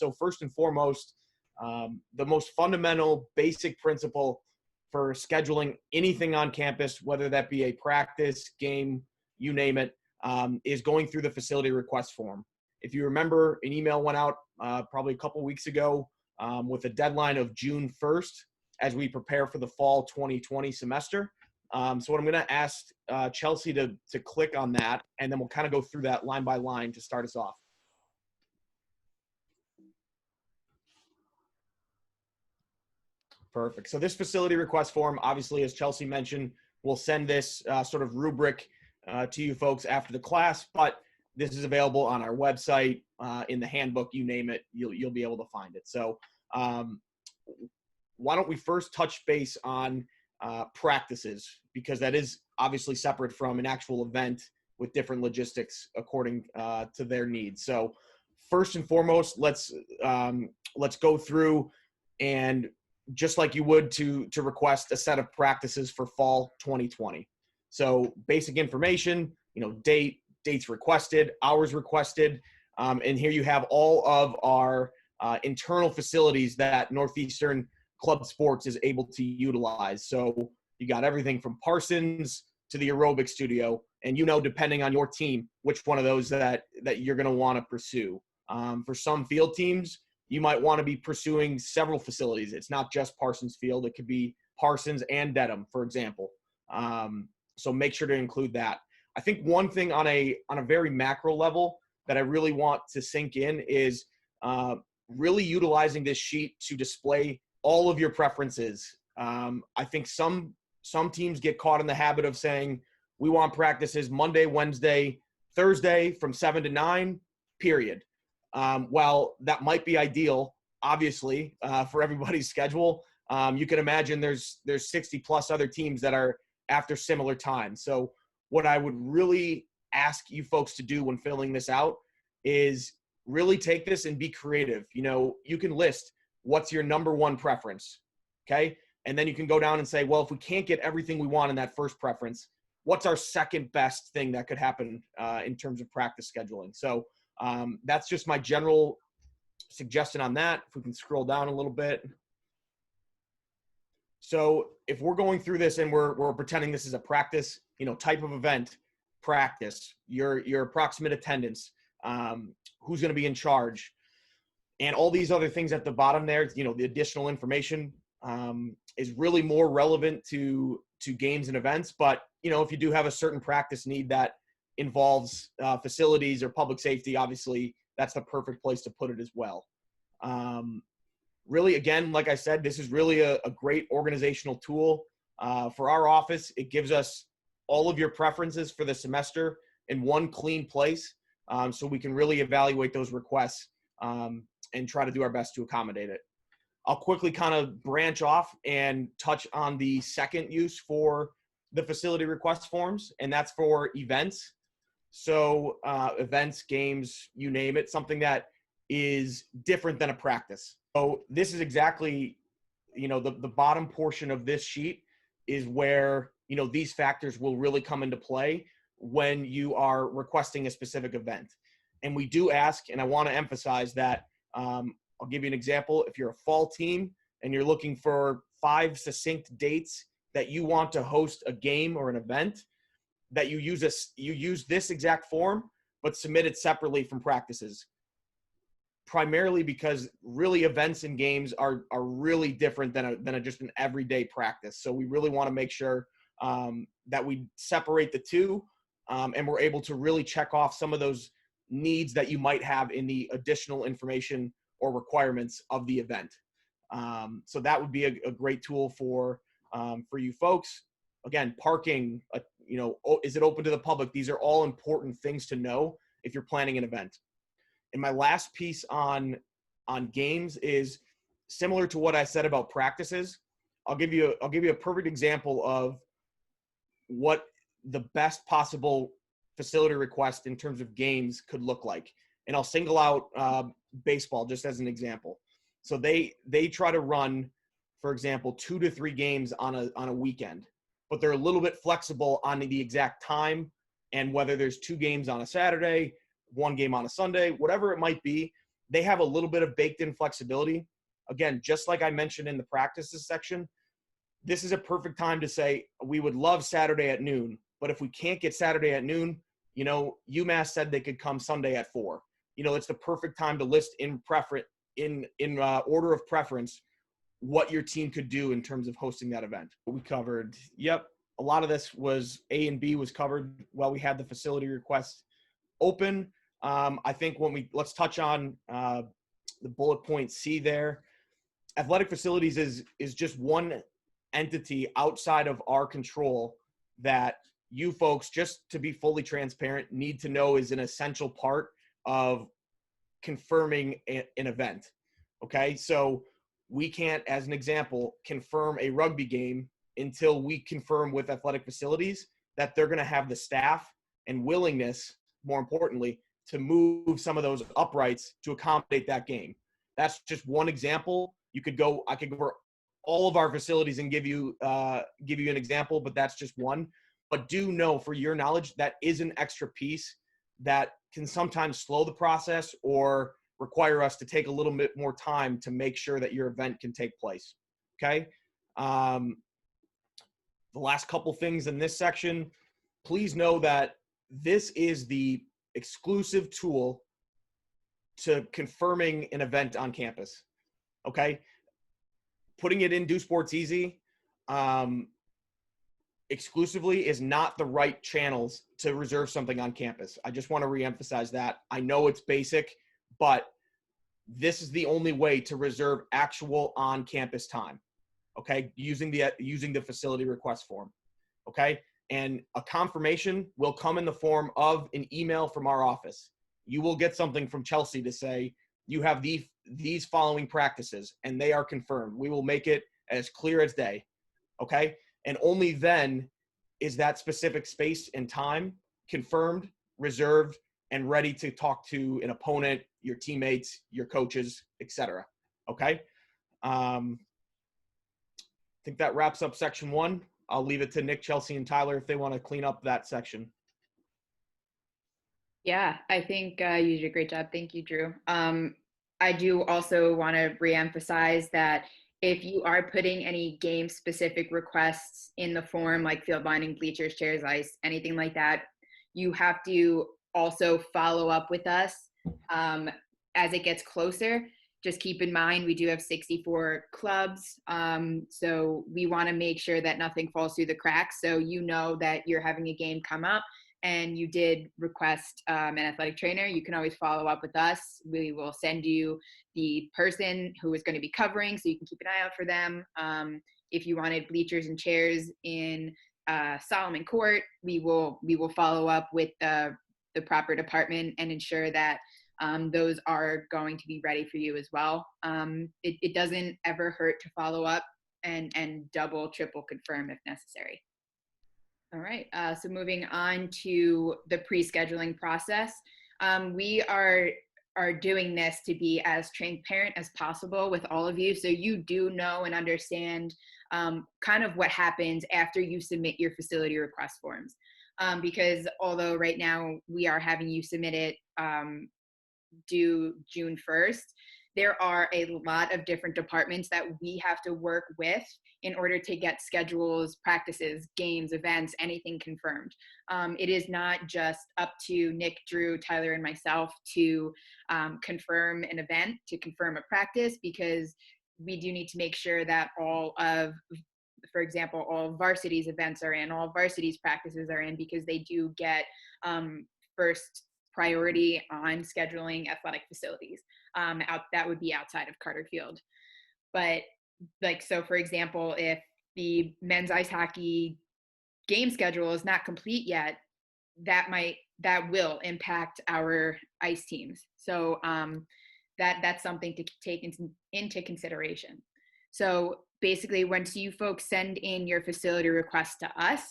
So first and foremost, the most fundamental basic principle for scheduling anything on campus, whether that be a practice, game, you name it, is going through the facility request form. If you remember, an email went out probably a couple weeks ago with a deadline of June 1st as we prepare for the fall 2020 semester. So what I'm going to ask Chelsea to click on that, and then we'll kind of go through that line by line to start us off. Perfect. So this facility request form, obviously, as Chelsea mentioned, we'll send this sort of rubric to you folks after the class, but this is available on our website, in the handbook, you name it, you'll be able to find it. So why don't we first touch base on practices, because that is obviously separate from an actual event with different logistics according to their needs. So first and foremost, let's go through, and just like you would to request a set of practices for fall 2020. So basic information, dates requested, hours requested, and here you have all of our internal facilities that Northeastern Club Sports is able to utilize. So you got everything from Parsons to the aerobic studio, and depending on your team, which one of those that you're going to want to pursue. For some field teams, you might want to be pursuing several facilities. It's not just Parsons Field. It could be Parsons and Dedham, for example. So make sure to include that. I think one thing on a very macro level that I really want to sink in is really utilizing this sheet to display all of your preferences. I think some teams get caught in the habit of saying, we want practices Monday, Wednesday, Thursday from 7 to 9, period. While that might be ideal, obviously, for everybody's schedule, you can imagine there's 60 plus other teams that are after similar times. So what I would really ask you folks to do when filling this out is really take this and be creative. You can list what's your number one preference, okay? And then you can go down and say, well, if we can't get everything we want in that first preference, what's our second best thing that could happen in terms of practice scheduling? So that's just my general suggestion on that. If we can scroll down a little bit. So if we're going through this and we're pretending this is a practice, type of event, practice, your approximate attendance, who's going to be in charge, and all these other things at the bottom there, the additional information is really more relevant to games and events. But, if you do have a certain practice need that involves facilities or public safety, obviously that's the perfect place to put it as well. Really, again, like I said, this is really a great organizational tool for our office. It gives us all of your preferences for the semester in one clean place, so we can really evaluate those requests and try to do our best to accommodate it. I'll quickly kind of branch off and touch on the second use for the facility request forms, and that's for events. So events, games, you name it, something that is different than a practice. So this is exactly, the bottom portion of this sheet is where, these factors will really come into play when you are requesting a specific event. And we do ask, and I want to emphasize that, I'll give you an example. If you're a fall team and you're looking for 5 succinct dates that you want to host a game or an event, that you use this exact form, but submit it separately from practices. Primarily because really events and games are really different than just an everyday practice. So we really want to make sure that we separate the two, and we're able to really check off some of those needs that you might have in the additional information or requirements of the event. So that would be a great tool for you folks. Again, parking, is it open to the public? These are all important things to know if you're planning an event. And my last piece on games is similar to what I said about practices. I'll give you a perfect example of what the best possible facility request in terms of games could look like. And I'll single out baseball just as an example. So they try to run, for example, 2 to 3 games on a weekend, but they're a little bit flexible on the exact time and whether there's 2 games on a Saturday, 1 game on a Sunday, whatever it might be. they have a little bit of baked in flexibility. Again, just like I mentioned in the practices section, this is a perfect time to say, we would love Saturday at noon, but if we can't get Saturday at noon, you know, UMass said they could come Sunday at 4. You know, it's the perfect time to list in order of preference what your team could do in terms of hosting that event. We covered, yep, a lot of this was A and B was covered while we had the facility request open. I think let's touch on the bullet point C there. Athletic facilities is just one entity outside of our control that you folks, just to be fully transparent, need to know is an essential part of confirming an event. Okay, so we can't, as an example, confirm a rugby game until we confirm with athletic facilities that they're going to have the staff and willingness, more importantly, to move some of those uprights to accommodate that game. That's just one example. I could go over all of our facilities and give you an example, but that's just one. But do know, for your knowledge, that is an extra piece that can sometimes slow the process or require us to take a little bit more time to make sure that your event can take place. Okay. The last couple things in this section, please know that this is the exclusive tool to confirming an event on campus. Okay. Putting it in Do Sports Easy exclusively is not the right channels to reserve something on campus. I just want to reemphasize that. I know it's basic, but this is the only way to reserve actual on-campus time. Okay, using the facility request form. Okay, and a confirmation will come in the form of an email from our office. You will get something from Chelsea to say you have these following practices and they are confirmed. We will make it as clear as day. Okay, and only then is that specific space and time confirmed, reserved, and ready to talk to an opponent, your teammates, your coaches, etc. Okay. I think that wraps up section 1. I'll leave it to Nick, Chelsea, and Tyler if they want to clean up that section. Yeah, I think you did a great job. Thank you, Drew. I do also want to reemphasize that if you are putting any game-specific requests in the form, like field lining, bleachers, chairs, ice, anything like that, you have to also follow up with us as it gets closer. Just keep in mind, we do have 64 clubs, so we want to make sure that nothing falls through the cracks. So you know that you're having a game come up and you did request an athletic trainer, you can always follow up with us. We will send you the person who is going to be covering, so you can keep an eye out for them. If you wanted bleachers and chairs in Solomon Court, we will follow up with the proper department and ensure that those are going to be ready for you as well. It doesn't ever hurt to follow up and double, triple confirm if necessary. All right, so moving on to the pre-scheduling process. We are doing this to be as transparent as possible with all of you, so you do know and understand kind of what happens after you submit your facility request forms. Because although right now we are having you submit it due June 1st, there are a lot of different departments that we have to work with in order to get schedules, practices, games, events, anything confirmed. It is not just up to Nick, Drew, Tyler, and myself to confirm an event, to confirm a practice, because we do need to make sure that all of, for example, all varsity's events are in, all varsity's practices are in, because they do get first priority on scheduling athletic facilities. That would be outside of Carter Field. But like, so for example, if the men's ice hockey game schedule is not complete yet, that will impact our ice teams. So that's something to take into consideration. So basically, once you folks send in your facility request to us,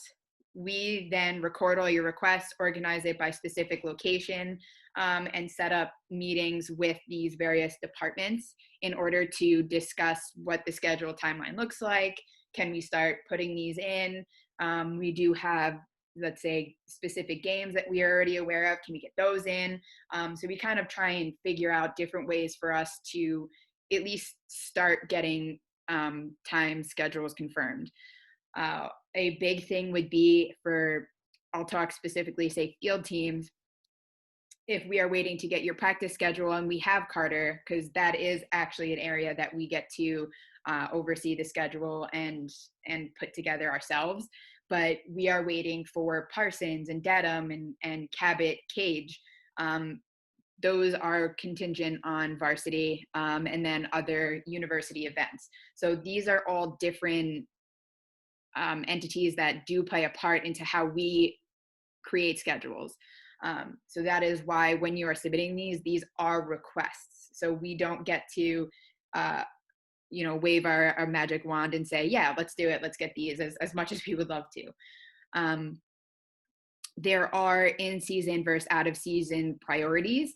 we then record all your requests, organize it by specific location, and set up meetings with these various departments in order to discuss what the schedule timeline looks like. Can we start putting these in? We do have let's say, specific games that we are already aware of? Can we get those in? So we kind of try and figure out different ways for us to at least start getting time schedules confirmed. A big thing would be for, I'll talk specifically, say, field teams. If we are waiting to get your practice schedule, and we have Carter, because that is actually an area that we get to oversee the schedule and put together ourselves. But we are waiting for Parsons and Dedham and Cabot, Cage. Those are contingent on varsity and then other university events. So these are all different entities that do play a part into how we create schedules. So that is why when you are submitting these are requests. So we don't get to, wave our magic wand and say, yeah, let's do it. Let's get these as much as we would love to. There are in-season versus out-of-season priorities.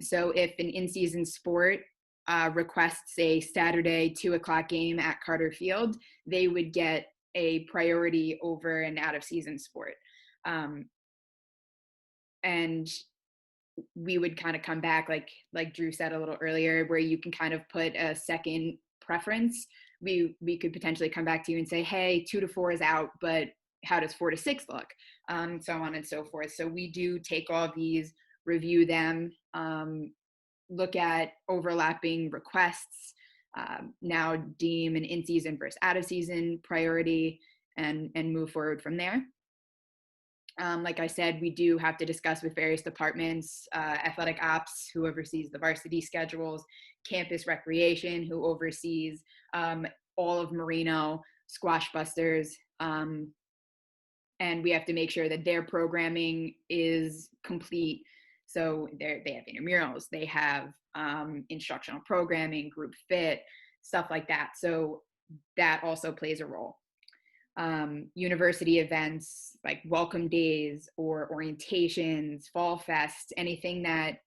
So if an in-season sport requests a Saturday 2:00 game at Carter Field, they would get a priority over an out-of-season sport. And we would kind of come back, like Drew said a little earlier, where you can kind of put a second preference. We could potentially come back to you and say, hey, 2 to 4 is out, but how does 4 to 6 look? So on and so forth. So we do take all of these, review them, look at overlapping requests, now deem an in-season versus out-of-season priority, and move forward from there. Like I said, we do have to discuss with various departments, athletic ops, who oversees the varsity schedules, campus recreation, who oversees all of Merino, Squash Busters, and we have to make sure that their programming is complete. So they have intramurals, they have instructional programming, group fit, stuff like that. So that also plays a role. University events like welcome days or orientations, fall fest, anything that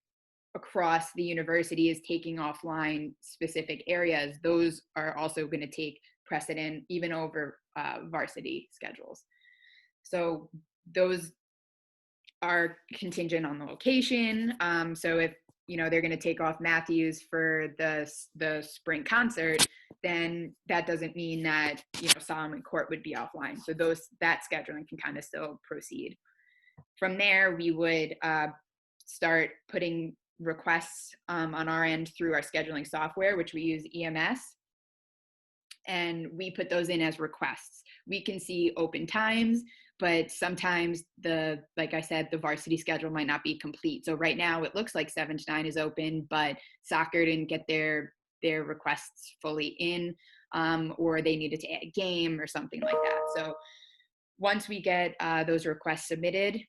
across the university is taking offline specific areas, those are also going to take precedent even over varsity schedules. So those are contingent on the location. So if they're going to take off Matthews for the spring concert, then that doesn't mean that Solomon Court would be offline. So that scheduling can kind of still proceed. From there, we would start putting requests on our end through our scheduling software, which we use EMS, and we put those in as requests. We can see open times, but sometimes like I said, the varsity schedule might not be complete. So right now it looks like 7 to 9 is open, but soccer didn't get their requests fully in, or they needed to add a game or something like that. So once we get those requests submitted,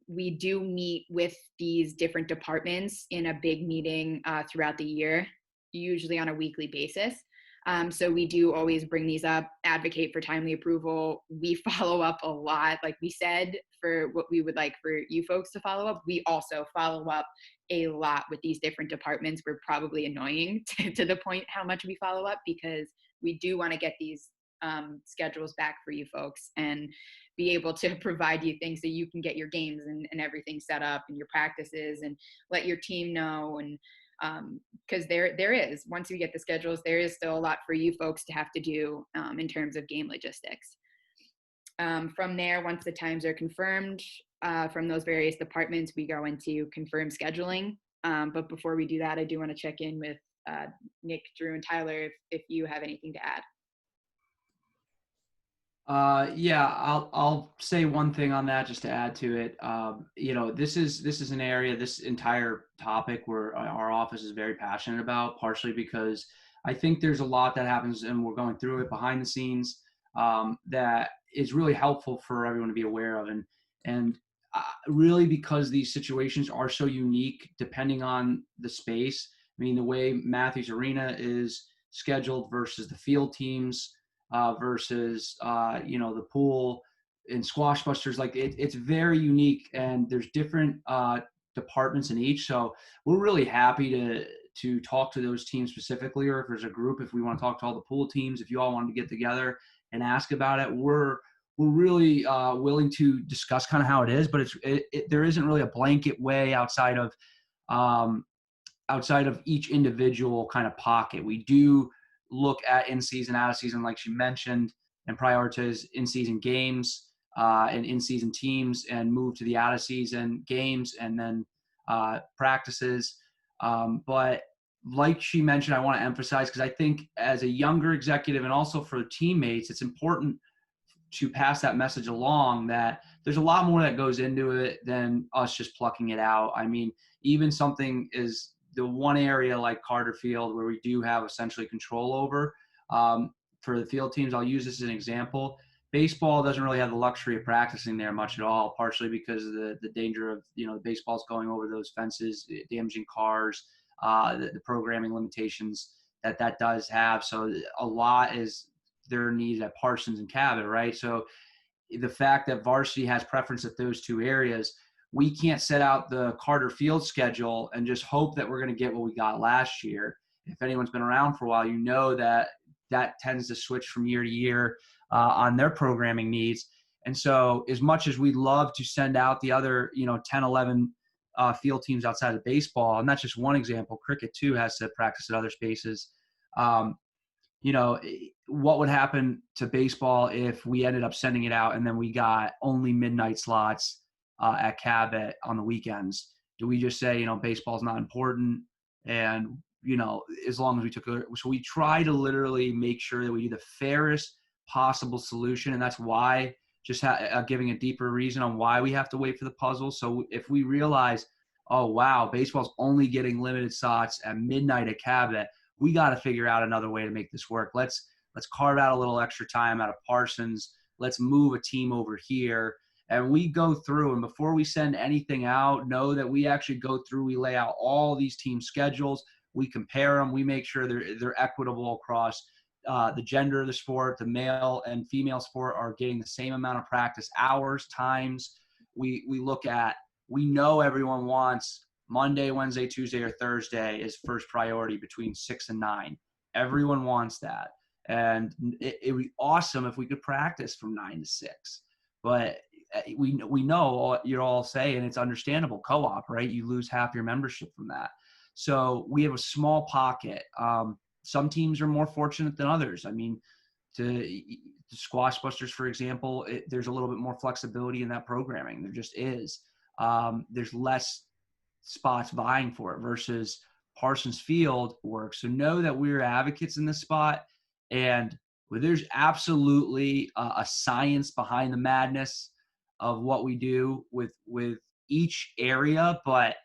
we do meet with these different departments in a big meeting throughout the year, usually on a weekly basis. So we do always bring these up, advocate for timely approval. We follow up a lot, like we said, for what we would like for you folks to follow up. We also follow up a lot with these different departments. We're probably annoying to the point how much we follow up, because we do want to get these schedules back for you folks and be able to provide you things so you can get your games and everything set up and your practices, and let your team know. And because there is, once we get the schedules, there is still a lot for you folks to have to do in terms of game logistics. From there, once the times are confirmed from those various departments, we go into confirmed scheduling. But before we do that, I do want to check in with Nick, Drew, and Tyler if you have anything to add. Yeah, I'll say one thing on that just to add to it. This is an area, this entire topic, where our office is very passionate about, partially because I think there's a lot that happens, and we're going through it behind the scenes, that is really helpful for everyone to be aware of. And really, because these situations are so unique depending on the space. I mean, the way Matthews Arena is scheduled versus the field teams, versus the pool and Squash Busters, like it's very unique, and there's different departments in each. So we're really happy to talk to those teams specifically, or if there's a group, if we want to talk to all the pool teams, if you all want to get together and ask about it, we're we're really willing to discuss kind of how it is, but there isn't really a blanket way outside of each individual kind of pocket. We do look at in-season, out-of-season, like she mentioned, and prioritize in-season games and in-season teams, and move to the out-of-season games and then practices. But like she mentioned, I want to emphasize, because I think as a younger executive and also for teammates, it's important to pass that message along that there's a lot more that goes into it than us just plucking it out. I mean, even something is the one area like Carter Field where we do have essentially control over. For the field teams, I'll use this as an example. Baseball doesn't really have the luxury of practicing there much at all, partially because of the danger of, the baseballs going over those fences, damaging cars, the programming limitations that does have. So a lot is their needs at Parsons and Cabot, right? So the fact that varsity has preference at those two areas, we can't set out the Carter Field schedule and just hope that we're going to get what we got last year. If anyone's been around for a while, that tends to switch from year to year on their programming needs. And so as much as we'd love to send out the other, 10, 11 field teams outside of baseball, and that's just one example, cricket too has to practice at other spaces. What would happen to baseball if we ended up sending it out and then we got only midnight slots at Cabot on the weekends? Do we just say, baseball's not important, and, as long as we took it? So we try to literally make sure that we do the fairest possible solution. And that's why just giving a deeper reason on why we have to wait for the puzzle. So if we realize, oh, wow, baseball's only getting limited slots at midnight at Cabot, we got to figure out another way to make this work. Let's carve out a little extra time out of Parsons. Let's move a team over here. And we go through, and before we send anything out, know that we actually go through, we lay out all these team schedules, we compare them, we make sure they're equitable across the gender of the sport. The male and female sport are getting the same amount of practice hours, times. We know everyone wants Monday, Wednesday, Tuesday, or Thursday is first priority between 6 and 9. Everyone wants that. And it would be awesome if we could practice from 9 to 6. But we know you're all saying it's understandable. Co-op, right? You lose half your membership from that. So we have a small pocket. Some teams are more fortunate than others. I mean, to Squash Busters, for example, there's a little bit more flexibility in that programming. There just is. There's less spots vying for it versus Parsons Field work. So know that we're advocates in this spot, and there's absolutely a science behind the madness of what we do with each area, but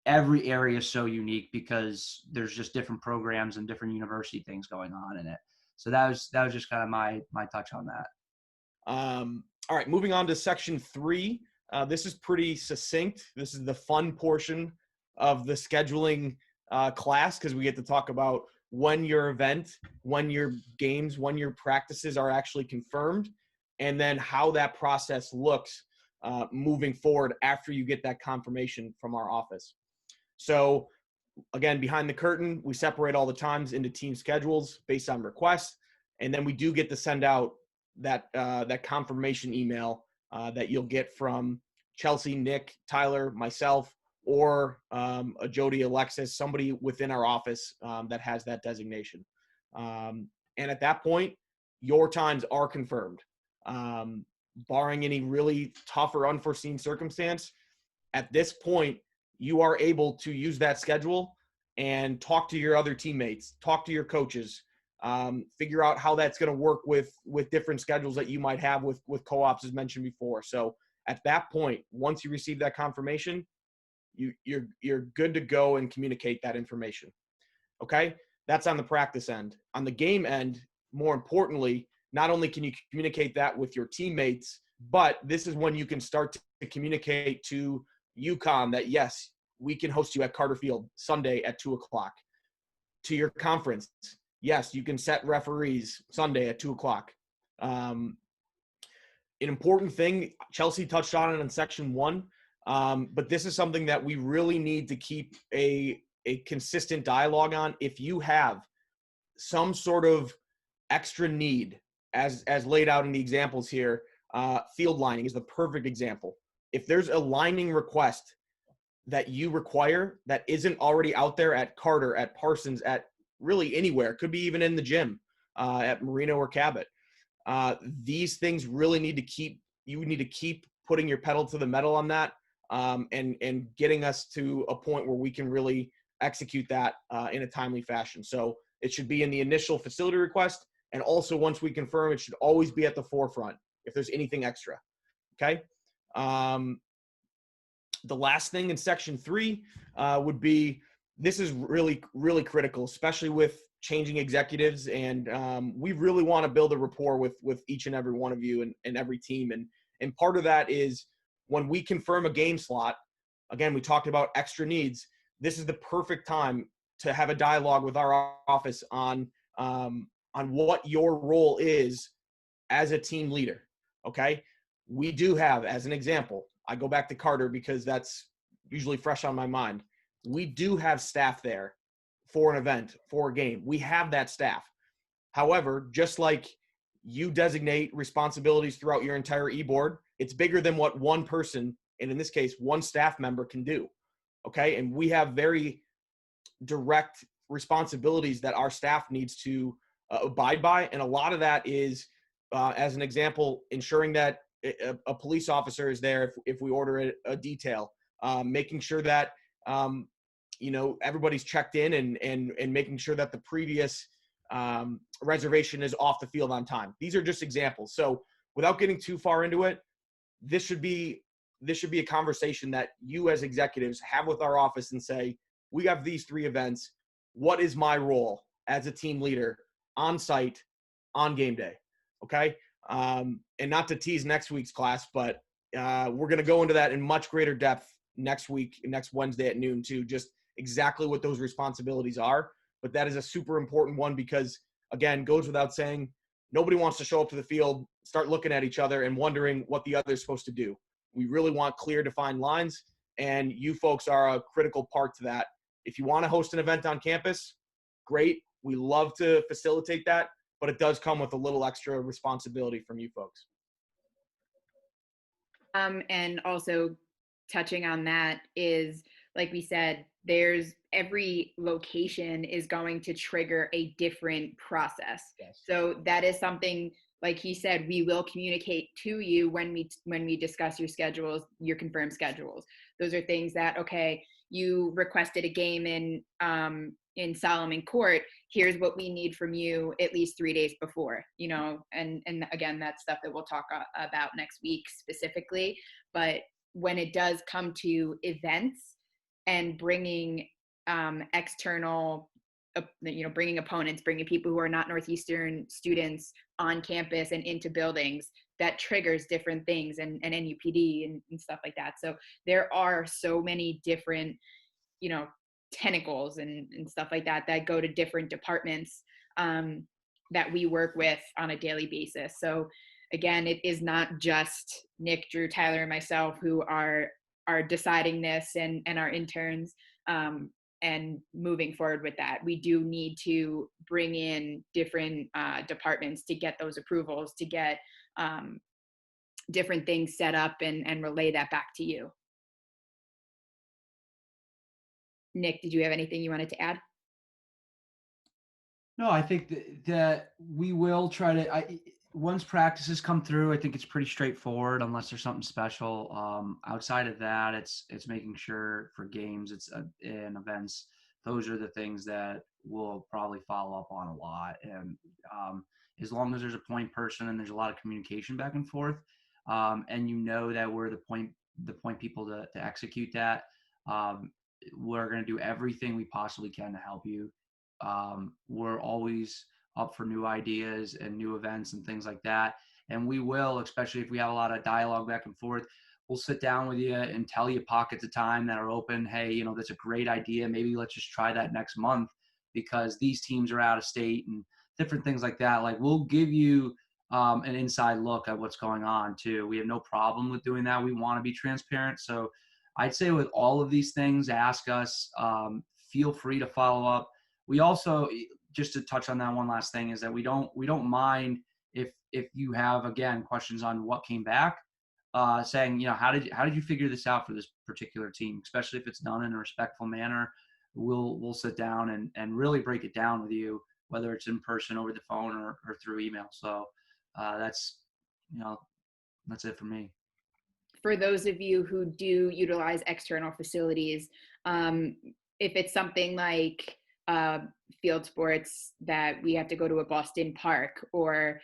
every area is so unique because there's just different programs and different university things going on in it. So that was just kind of my touch on that. All right, moving on to section 3. This is pretty succinct. This is the fun portion of the scheduling class, because we get to talk about when your event, when your games, when your practices are actually confirmed, and then how that process looks moving forward after you get that confirmation from our office. So again, behind the curtain, we separate all the times into team schedules based on requests, and then we do get to send out that confirmation email that you'll get from Chelsea, Nick, Tyler, myself, or a Jody, Alexis, somebody within our office that has that designation. And at that point, your times are confirmed. Barring any really tough or unforeseen circumstance, at this point, you are able to use that schedule and talk to your other teammates, talk to your coaches, figure out how that's going to work with different schedules that you might have with co-ops, as mentioned before. So at that point, once you receive that confirmation, you're good to go and communicate that information. Okay, that's on the practice end. On the game end, more importantly, not only can you communicate that with your teammates, but this is when you can start to communicate to UConn that, yes, we can host you at Carter Field Sunday at 2:00. To your conference, yes, you can set referees Sunday at 2:00. An important thing, Chelsea touched on it in section 1, but this is something that we really need to keep a consistent dialogue on. If you have some sort of extra need, as laid out in the examples here, field lining is the perfect example. If there's a lining request that you require that isn't already out there at Carter, at Parsons, at really anywhere, could be even in the gym, at Marino or Cabot. These things really need to keep putting your pedal to the metal on that, and getting us to a point where we can really execute that in a timely fashion. So it should be in the initial facility request, and also once we confirm, it should always be at the forefront if there's anything extra. Okay. The last thing in section 3 would be, this is really, really critical, especially with changing executives. And we really want to build a rapport with each and every one of you and every team. And part of that is when we confirm a game slot, again, we talked about extra needs. This is the perfect time to have a dialogue with our office on what your role is as a team leader. Okay. We do have, as an example, I go back to Carter because that's usually fresh on my mind. We do have staff there for an event, for a game. We have that staff. However, just like you designate responsibilities throughout your entire e-board, it's bigger than what one person, and in this case, one staff member, can do. Okay. And we have very direct responsibilities that our staff needs to abide by. And a lot of that is, as an example, ensuring that a police officer is there if we order a detail, making sure that everybody's checked in, and making sure that the previous reservation is off the field on time. These are just examples. So without getting too far into it, this should be a conversation that you as executives have with our office and say, we have these 3 events. What is my role as a team leader on site on game day? Okay. And not to tease next week's class, but we're going to go into that in much greater depth next Wednesday at noon too, just exactly what those responsibilities are. But that is a super important one because, again, goes without saying, nobody wants to show up to the field, start looking at each other and wondering what the other is supposed to do. We really want clear, defined lines, and you folks are a critical part to that. If you want to host an event on campus, great. We love to facilitate that, but it does come with a little extra responsibility from you folks. And also touching on that is, like we said, every location is going to trigger a different process. Yes. So that is something, like he said, we will communicate to you when we discuss your schedules, your confirmed schedules. Those are things that, okay, you requested a game in Solomon Court. Here's what we need from you at least 3 days before, and again, that's stuff that we'll talk about next week specifically. But when it does come to events and bringing external, bringing opponents, bringing people who are not Northeastern students on campus and into buildings, that triggers different things, and NUPD and stuff like that. So there are so many different, tentacles and stuff like that go to different departments that we work with on a daily basis. So again, it is not just Nick, Drew, Tyler, and myself who are deciding this, and our interns, and moving forward with that. We do need to bring in different departments to get those approvals, to get different things set up and relay that back to you. Nick, did you have anything you wanted to add? No, I think that we will try to, once practices come through, I think it's pretty straightforward unless there's something special. Outside of that, it's making sure for games, and events, those are the things that we'll probably follow up on a lot. And as long as there's a point person and there's a lot of communication back and forth, and that we're the point people to execute that, we're going to do everything we possibly can to help you. We're always up for new ideas and new events and things like that. And we will, especially if we have a lot of dialogue back and forth, we'll sit down with you and tell you pockets of time that are open. Hey, that's a great idea. Maybe let's just try that next month because these teams are out of state and different things like that. Like, we'll give you an inside look at what's going on too. We have no problem with doing that. We want to be transparent. So I'd say with all of these things, ask us, feel free to follow up. We also, just to touch on that one last thing, is that we don't mind if you have, again, questions on what came back, saying, how did you figure this out for this particular team, especially if it's done in a respectful manner. We'll sit down and really break it down with you, whether it's in person, over the phone, or through email. So that's that's it for me. For those of you who do utilize external facilities, um, if it's something like field sports that we have to go to a Boston park, or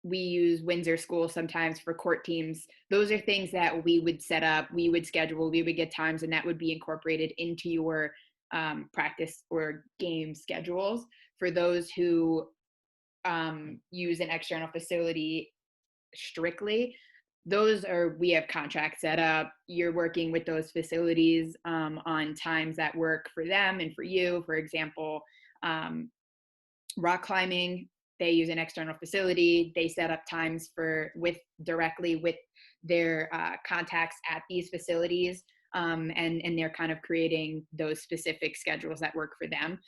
we use Windsor School sometimes for court teams, those are things that we would set up, we would schedule, we would get times, and that would be incorporated into your practice or game schedules. For those who use an external facility strictly, we have contracts set up, you're working with those facilities on times that work for them and for you. For example, rock climbing, they use an external facility, they set up times directly with their contacts at these facilities, and they're kind of creating those specific schedules that work for them.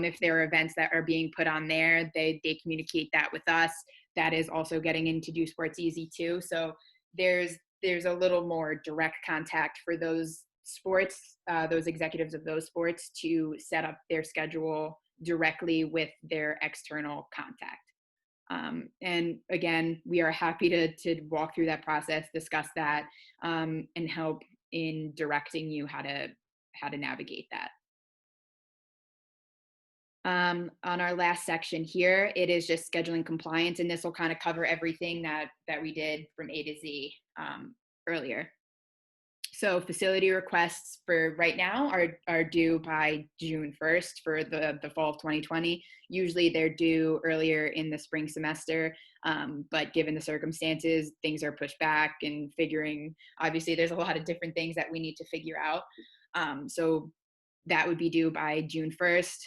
If there are events that are being put on there, they communicate that with us. That is also getting into Do Sports Easy too. So there's a little more direct contact for those sports, those executives of those sports, to set up their schedule directly with their external contact. And again, we are happy to walk through that process, discuss that, and help in directing you how to navigate that. On our last section here, it is just scheduling compliance, and this will kind of cover everything that we did from A to Z earlier. So facility requests for right now are due by June 1st for the fall of 2020. Usually they're due earlier in the spring semester, but given the circumstances, things are pushed back, and obviously there's a lot of different things that we need to figure out. So that would be due by June 1st.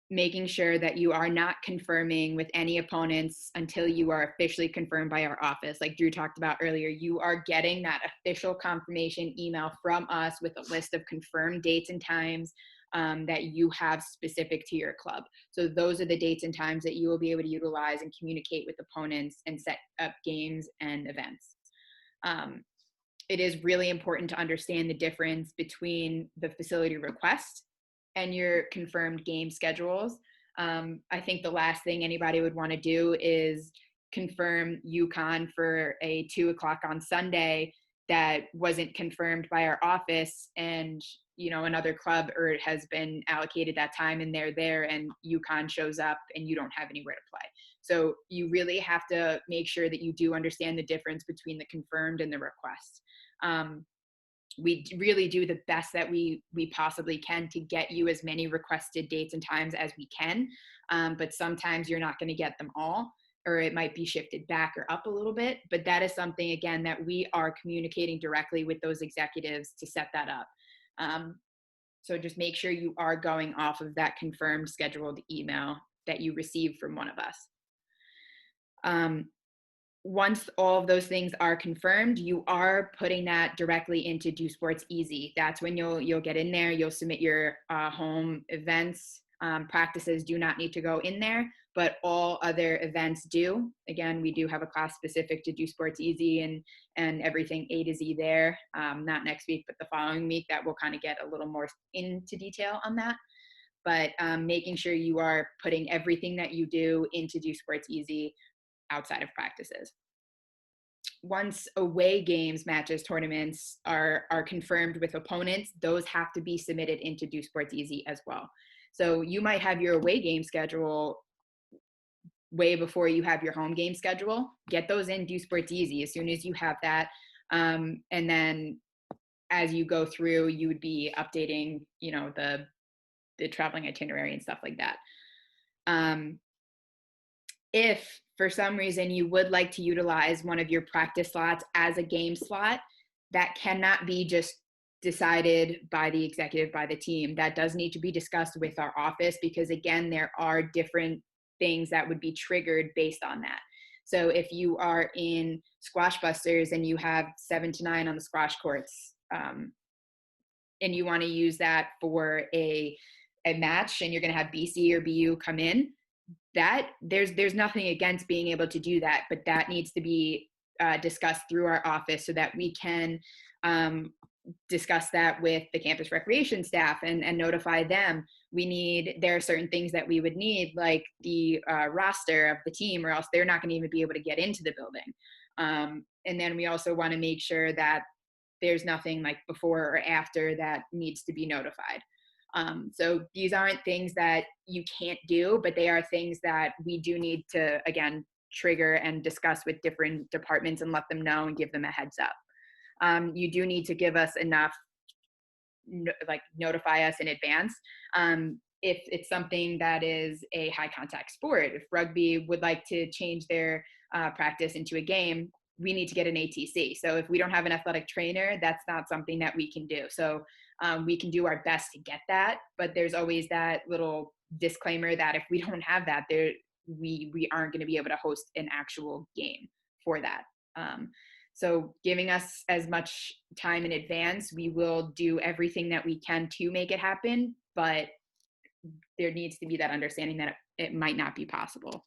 Making sure that you are not confirming with any opponents until you are officially confirmed by our office. Like Drew talked about earlier, you are getting that official confirmation email from us with a list of confirmed dates and times that you have specific to your club. So those are the dates and times that you will be able to utilize and communicate with opponents and set up games and events. It is really important to understand the difference between the facility request and your confirmed game schedules. I think the last thing anybody would want to do is confirm UConn for a 2:00 on Sunday that wasn't confirmed by our office, and another club or has been allocated that time and they're there, and UConn shows up and you don't have anywhere to play. So you really have to make sure that you do understand the difference between the confirmed and the request. We really do the best that we possibly can to get you as many requested dates and times as we can. But sometimes you're not going to get them all, or it might be shifted back or up a little bit. But that is something, again, that we are communicating directly with those executives to set that up. So just make sure you are going off of that confirmed scheduled email that you received from one of us. Once all of those things are confirmed, you are putting that directly into Do Sports Easy. That's when you'll get in there, you'll submit your home events. Practices do not need to go in there, but all other events do. Again, we do have a class specific to Do Sports Easy and everything A to Z there. Not next week, but the following week, that will kind of get a little more into detail on that. But making sure you are putting everything that you do into Do Sports Easy outside of practices. Once away games, matches, tournaments are confirmed with opponents, those have to be submitted into Do Sports Easy as well. So you might have your away game schedule way before you have your home game schedule. Get those in Do Sports Easy as soon as you have that. And then as you go through, you would be updating, the traveling itinerary and stuff like that. If for some reason you would like to utilize one of your practice slots as a game slot, that cannot be just decided by the executive, by the team. That does need to be discussed with our office, because again, there are different things that would be triggered based on that. So if you are in Squash Busters and you have 7 to 9 on the squash courts, and you want to use that for a a match and you're going to have BC or BU come in, that there's nothing against being able to do that, but that needs to be discussed through our office so that we can discuss that with the campus recreation staff and notify them. There are certain things that we would need, like the roster of the team, or else they're not going to even be able to get into the building. And then we also want to make sure that there's nothing like before or after that needs to be notified. So these aren't things that you can't do, but they are things that we do need to, again, trigger and discuss with different departments and let them know and give them a heads up. You do need to give us enough, notify us in advance. If it's something that is a high contact sport, if rugby would like to change their practice into a game, we need to get an ATC. So if we don't have an athletic trainer, that's not something that we can do. So we can do our best to get that, but there's always that little disclaimer that if we don't have that, we aren't going to be able to host an actual game for that. So giving us as much time in advance, we will do everything that we can to make it happen, but there needs to be that understanding that it might not be possible.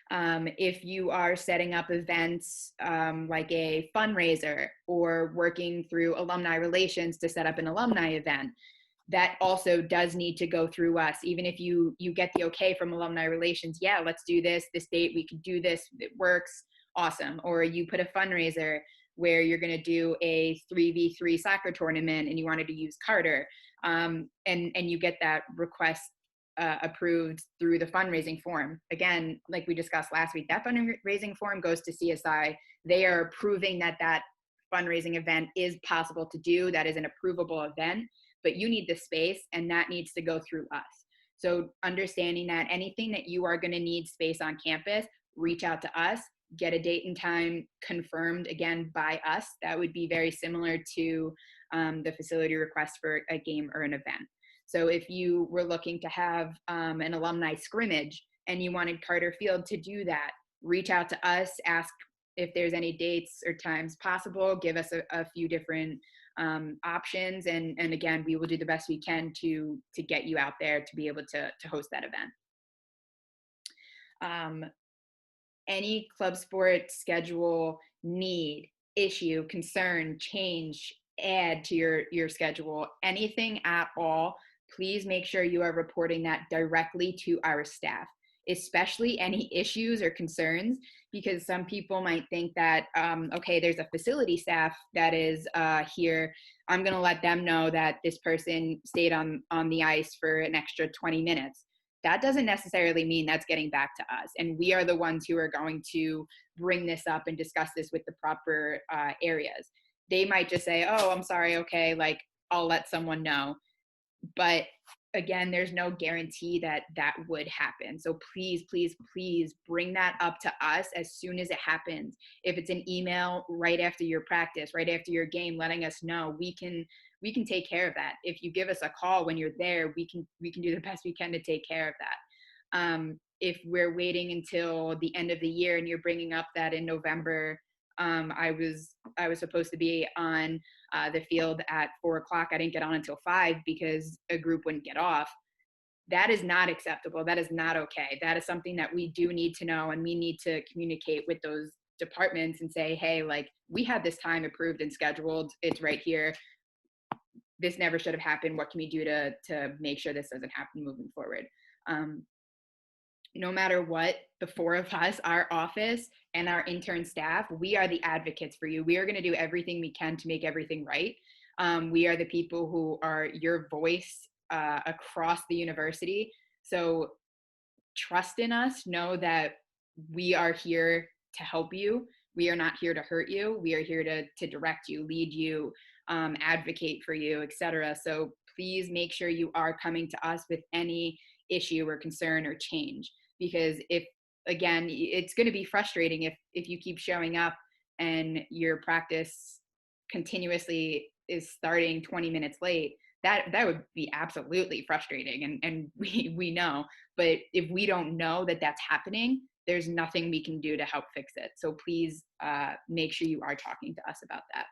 If you are setting up events like a fundraiser or working through alumni relations to set up an alumni event, that also does need to go through us. Even if you get the okay from alumni relations, yeah, let's do this date, we can do this, it works, awesome. Or you put a fundraiser where you're going to do a 3v3 soccer tournament and you wanted to use Carter, and you get that request approved through the fundraising form. Again, like we discussed last week, that fundraising form goes to CSI. They are approving that fundraising event is possible to do. That is an approvable event, but you need the space and that needs to go through us. So understanding that anything that you are going to need space on campus, reach out to us, get a date and time confirmed again by us. That would be very similar to the facility request for a game or an event. So if you were looking to have an alumni scrimmage and you wanted Carter Field to do that, reach out to us, ask if there's any dates or times possible, give us a few different options. And again, we will do the best we can to get you out there to be able to host that event. Any club sport schedule need, issue, concern, change, add to your schedule, anything at all, please make sure you are reporting that directly to our staff, especially any issues or concerns, because some people might think that, okay, there's a facility staff that is here. I'm going to let them know that this person stayed on the ice for an extra 20 minutes. That doesn't necessarily mean that's getting back to us. And we are the ones who are going to bring this up and discuss this with the proper areas. They might just say, oh, I'm sorry, okay, like I'll let someone know. But again, there's no guarantee that that would happen. So please, please, please bring that up to us as soon as it happens. If it's an email right after your practice, right after your game, letting us know, we can take care of that. If you give us a call when you're there, we can do the best we can to take care of that. If we're waiting until the end of the year and you're bringing up that in November, I was supposed to be on the field at 4:00. I didn't get on until 5 because a group wouldn't get off. That is not acceptable. That is not okay. That is something that we do need to know, and we need to communicate with those departments and say, hey, like we had this time approved and scheduled. It's right here. This never should have happened. What can we do to make sure this doesn't happen moving forward? No matter what, the four of us, our office and our intern staff, we are the advocates for you. We are going to do everything we can to make everything right. We are the people who are your voice across the university. So trust in us. Know that we are here to help you. We are not here to hurt you. We are here to direct you, lead you, advocate for you, etc. So please make sure you are coming to us with any issue or concern or change. Because again, it's going to be frustrating if you keep showing up and your practice continuously is starting 20 minutes late. That would be absolutely frustrating, and we know. But if we don't know that that's happening, there's nothing we can do to help fix it. So please make sure you are talking to us about that.